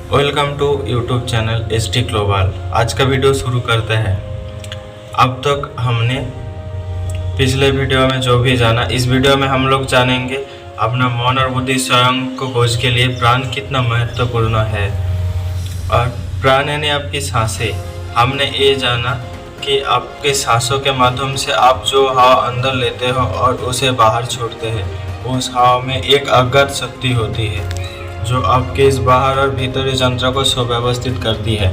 Welcome to YouTube channel ST global. आज का video शुरू करते हैं। अब तक हमने पिछले वीडियो में जो भी जाना, इस वीडियो में हम लोग जानेंगे अपना मन और बुद्धि स्वयं को खोज के लिए प्राण कितना महत्वपूर्ण है। और प्राण यानी आपकी सांसें। हमने ये जाना कि आपके सांसों के माध्यम से आप जो हवा अंदर लेते हो और उसे बाहर छोड़ते हैं, उस हवा में एक अज्ञात शक्ति होती है जो आपके इस बाहर और भीतरी यंत्र को सुव्यवस्थित करती है।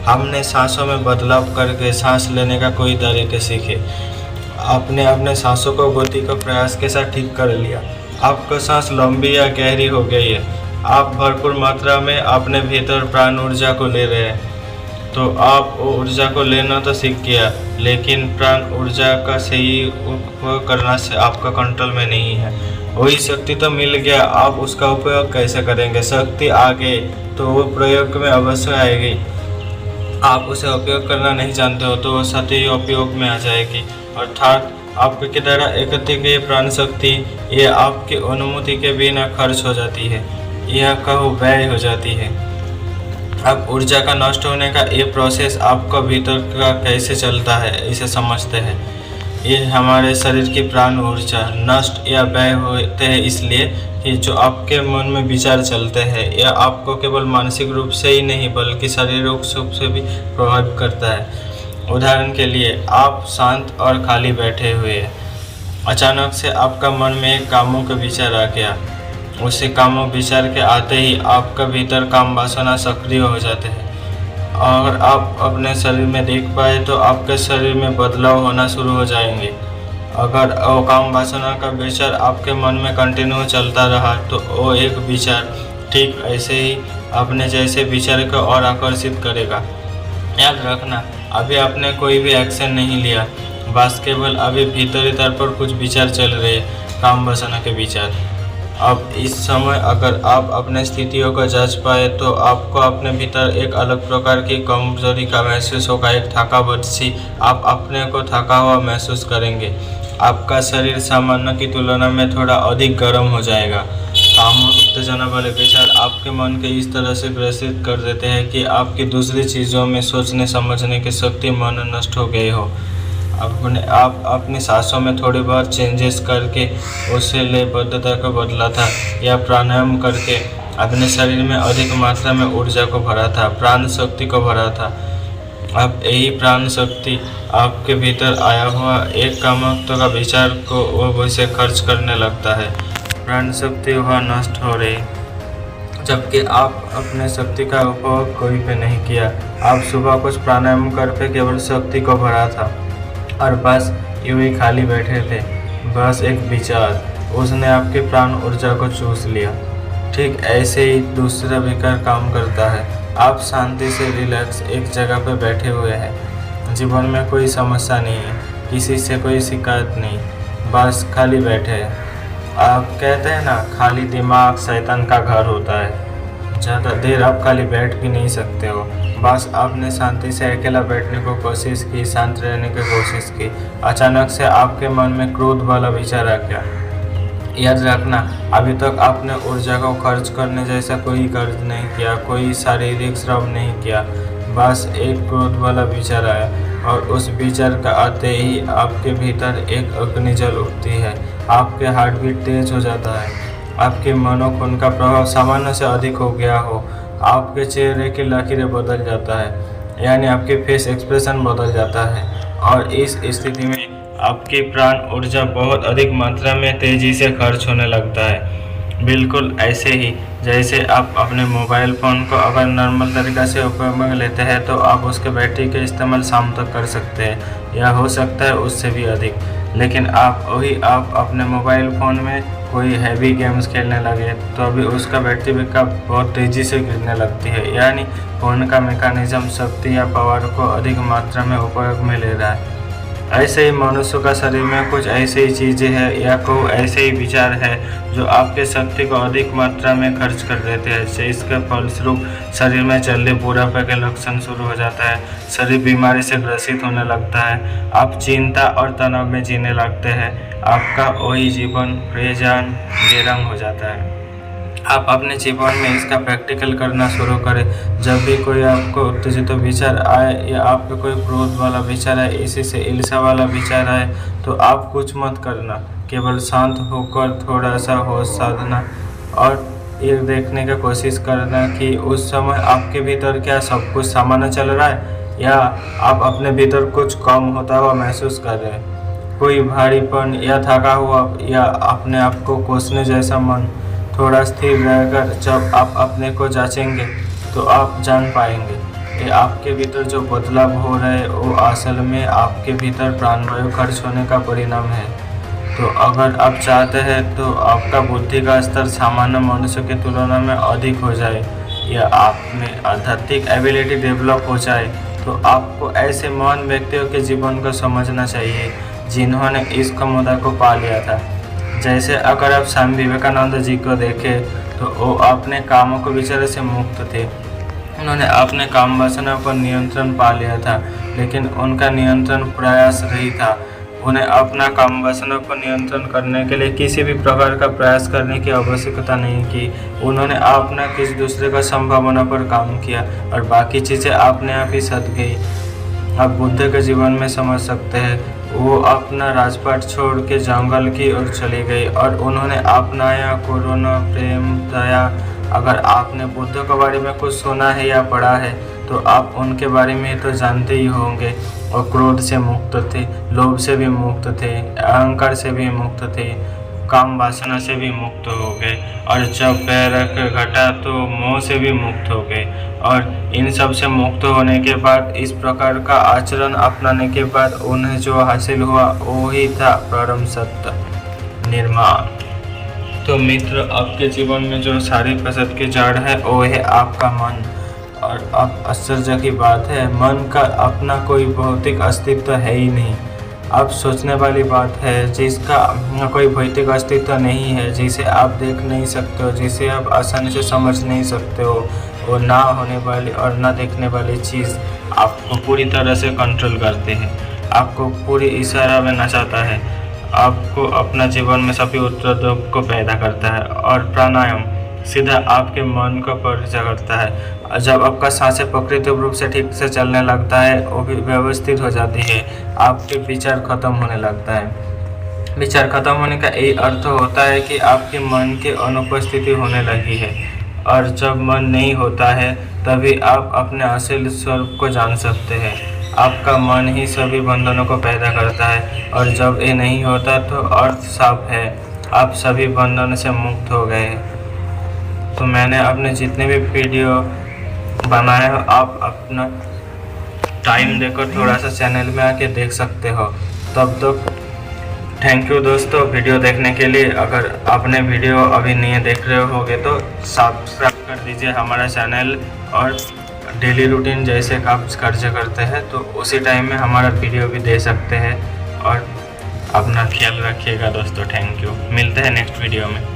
हमने सांसों में बदलाव करके सांस लेने का कोई तरीके सीखे। आपने अपने सांसों को गति का प्रयास के साथ ठीक कर लिया। आपका सांस लंबी या गहरी हो गई है। आप भरपूर मात्रा में अपने भीतर प्राण ऊर्जा को ले रहे हैं। तो आप वो ऊर्जा को लेना तो सीख गया, लेकिन प्राण ऊर्जा का सही उपयोग करना से आपका कंट्रोल में नहीं है। वही शक्ति तो मिल गया, आप उसका उपयोग कैसे करेंगे? शक्ति आ गई तो वो प्रयोग में अवश्य आएगी। आप उसे उपयोग करना नहीं जानते हो तो वो सही उपयोग में आ जाएगी। अर्थात आपके द्वारा एकत्रित की प्राण शक्ति ये आपकी अनुमति के बिना खर्च हो जाती है, यह कहो व्यय हो जाती है। अब ऊर्जा का नष्ट होने का ये प्रोसेस आपका भीतर का कैसे चलता है इसे समझते हैं। ये हमारे शरीर की प्राण ऊर्जा नष्ट या व्यय होते हैं इसलिए कि जो आपके मन में विचार चलते हैं यह आपको केवल मानसिक रूप से ही नहीं बल्कि शारीरिक रूप से भी प्रभावित करता है। उदाहरण के लिए, आप शांत और खाली बैठे हुए हैं। अचानक से आपका मन में एक कामों का विचार आ गया। उसी कामों विचार के आते ही आपका भीतर काम वासना सक्रिय हो जाते हैं और आप अपने शरीर में देख पाए तो आपके शरीर में बदलाव होना शुरू हो जाएंगे। अगर वो काम वासना का विचार आपके मन में कंटिन्यू चलता रहा तो वो एक विचार ठीक ऐसे ही अपने जैसे विचार को और आकर्षित करेगा। याद रखना, अभी आपने कोई भी एक्शन नहीं लिया, बस केवल अभी भीतरी तौर पर कुछ विचार चल रहे, काम वासना के विचार। अब इस समय अगर आप अपने स्थितियों को जांच पाए तो आपको अपने भीतर एक अलग प्रकार की कमजोरी का महसूस होगा, एक थकावट सी। आप अपने को थका हुआ महसूस करेंगे। आपका शरीर सामान्य की तुलना में थोड़ा अधिक गर्म हो जाएगा। काम और उत्तेजना वाले विचार आपके मन के इस तरह से ग्रसित कर देते हैं कि आपकी दूसरी चीज़ों में सोचने समझने की शक्ति मन नष्ट हो गई हो। आप अपनी सांसों में थोड़ी बहुत चेंजेस करके उसे लयबद्धता को बदला था या प्राणायाम करके अपने शरीर में अधिक मात्रा में ऊर्जा को भरा था, प्राण शक्ति को भरा था। अब यही प्राण शक्ति आपके भीतर आया हुआ एक कामत्व का विचार को वो वैसे खर्च करने लगता है। प्राण शक्ति वह नष्ट हो रही, जबकि आप अपने शक्ति का उपयोग कोई पे नहीं किया। आप सुबह कुछ प्राणायाम करके केवल शक्ति को भरा था और बस यूं ही खाली बैठे थे। बस एक विचार, उसने आपकी प्राण ऊर्जा को चूस लिया। ठीक ऐसे ही दूसरा विकार काम करता है। आप शांति से रिलैक्स एक जगह पर बैठे हुए हैं। जीवन में कोई समस्या नहीं है, किसी से कोई शिकायत नहीं, बस खाली बैठे हैं। आप कहते हैं ना, खाली दिमाग शैतान का घर होता है। ज़्यादा देर आप खाली बैठ भी नहीं सकते हो। बस आपने शांति से अकेला बैठने को कोशिश की, शांत रहने की कोशिश की। अचानक से आपके मन में क्रोध वाला विचार आ गया। याद रखना, अभी तक आपने ऊर्जा को खर्च करने जैसा कोई कर्ज नहीं किया, कोई शारीरिक श्रम नहीं किया। बस एक क्रोध वाला विचार आया और उस विचार का आते ही आपके भीतर एक अग्नि जल उठती है। आपके हार्ट बीट तेज हो जाता है। आपके मनोखून का प्रभाव सामान्य से अधिक हो गया हो। आपके चेहरे की लकीरें बदल जाता है, यानी आपके फेस एक्सप्रेशन बदल जाता है और इस स्थिति में आपकी प्राण ऊर्जा बहुत अधिक मात्रा में तेजी से खर्च होने लगता है। बिल्कुल ऐसे ही जैसे आप अपने मोबाइल फ़ोन को अगर नॉर्मल तरीक़ा से उपयोग में लेते हैं तो आप उसके बैटरी के इस्तेमाल शाम तक कर सकते हैं या हो सकता है उससे भी अधिक। लेकिन आप अपने मोबाइल फ़ोन में कोई हैवी गेम्स खेलने लगे तो अभी उसका बैटरी बैकअप बहुत तेज़ी से गिरने लगती है, यानी फ़ोन का मैकेनिज्म शक्ति या पावर को अधिक मात्रा में उपयोग में ले रहा है। ऐसे ही मनुष्य का शरीर में कुछ ऐसी ही चीज़ें हैं या कोई ऐसे ही विचार है जो आपके शक्ति को अधिक मात्रा में खर्च कर देते हैं। से इसके फलस्वरूप शरीर में जल्दी बुढ़ापे के लक्षण शुरू हो जाता है, शरीर बीमारी से ग्रसित होने लगता है, आप चिंता और तनाव में जीने लगते हैं, आपका वही जीवन बेजान बेरंग हो जाता है। आप अपने जीवन में इसका प्रैक्टिकल करना शुरू करें। जब भी कोई आपको उत्तेजित विचार आए या आपको कोई क्रोध वाला विचार आए, इसी से ईर्ष्या वाला विचार आए, तो आप कुछ मत करना, केवल शांत होकर थोड़ा सा होश साधना और ये देखने की कोशिश करना कि उस समय आपके भीतर क्या सब कुछ सामान्य चल रहा है या आप अपने भीतर कुछ कम होता हुआ महसूस कर रहे हैं। कोई भारीपन या थका हुआ या अपने आप को कोसने जैसा मन। थोड़ा स्थिर रहकर जब आप अपने को जांचेंगे तो आप जान पाएंगे कि आपके भीतर जो बदलाव हो रहे हैं वो असल में आपके भीतर प्राणवायु खर्च होने का परिणाम है। तो अगर आप चाहते हैं तो आपका बुद्धि का स्तर सामान्य मनुष्य की तुलना में अधिक हो जाए या आप में आध्यात्मिक एबिलिटी डेवलप हो जाए, तो आपको ऐसे महान व्यक्तियों के जीवन को समझना चाहिए जिन्होंने इस क्षमता को पा लिया था। जैसे अगर आप स्वामी विवेकानंद जी को देखें तो वो अपने कामों को विचार से मुक्त थे। उन्होंने अपने काम वासना पर नियंत्रण पा लिया था, लेकिन उनका नियंत्रण प्रयास नहीं था। उन्हें अपना काम वासना पर नियंत्रण करने के लिए किसी भी प्रकार का प्रयास करने की आवश्यकता नहीं की। उन्होंने अपना किसी दूसरे का संभावना पर काम किया और बाकी चीज़ें अपने आप ही सध गई। आप बुद्ध के जीवन में समझ सकते हैं, वो अपना राजपाट छोड़ के जंगल की ओर चली गई और उन्होंने अपनाया करुणा, प्रेम, दया। अगर आपने बुद्ध के बारे में कुछ सुना है या पढ़ा है तो आप उनके बारे में तो जानते ही होंगे। और क्रोध से मुक्त थे, लोभ से भी मुक्त थे, अहंकार से भी मुक्त थे, काम वासना से भी मुक्त हो गए और जब पैर घटा तो मोह से भी मुक्त हो गए। और इन सब से मुक्त होने के बाद इस प्रकार का आचरण अपनाने के बाद उन्हें जो हासिल हुआ वो ही था परम सत्य निर्माण। तो मित्र, आपके जीवन में जो सारी फसद की जड़ है वो है आपका मन। और अब आश्चर्य की बात है, मन का अपना कोई भौतिक अस्तित्व है ही नहीं। अब सोचने वाली बात है, जिसका कोई भौतिक अस्तित्व नहीं है, जिसे आप देख नहीं सकते हो, जिसे आप आसानी से समझ नहीं सकते हो, वो ना होने वाली और ना देखने वाली चीज़ आपको पूरी तरह से कंट्रोल करते हैं, आपको पूरी इशारा में नचाता है, आपको अपना जीवन में सभी उत्तरों को पैदा करता है। और प्राणायाम सीधा आपके मन को परिचय करता है। जब आपका सांसें प्रकृति रूप से ठीक से चलने लगता है, वो भी व्यवस्थित हो जाती है, आपके विचार खत्म होने लगता है। विचार खत्म होने का यही अर्थ होता है कि आपके मन की अनुपस्थिति होने लगी है। और जब मन नहीं होता है तभी आप अपने असली स्वरूप को जान सकते हैं। आपका मन ही सभी बंधनों को पैदा करता है और जब ये नहीं होता तो अर्थ साफ है, आप सभी बंधनों से मुक्त हो गए। तो मैंने अपने जितने भी वीडियो बनाए हो, आप अपना टाइम देकर थोड़ा सा चैनल में आके देख सकते हो। तब तक थैंक यू दोस्तों वीडियो देखने के लिए। अगर आपने वीडियो अभी नहीं देख रहे होगे तो सब्सक्राइब कर दीजिए हमारा चैनल, और डेली रूटीन जैसे आप खर्च करते हैं तो उसी टाइम में हमारा वीडियो भी दे सकते हैं। और अपना ख्याल रखिएगा दोस्तों। थैंक यू, मिलते हैं नेक्स्ट वीडियो में।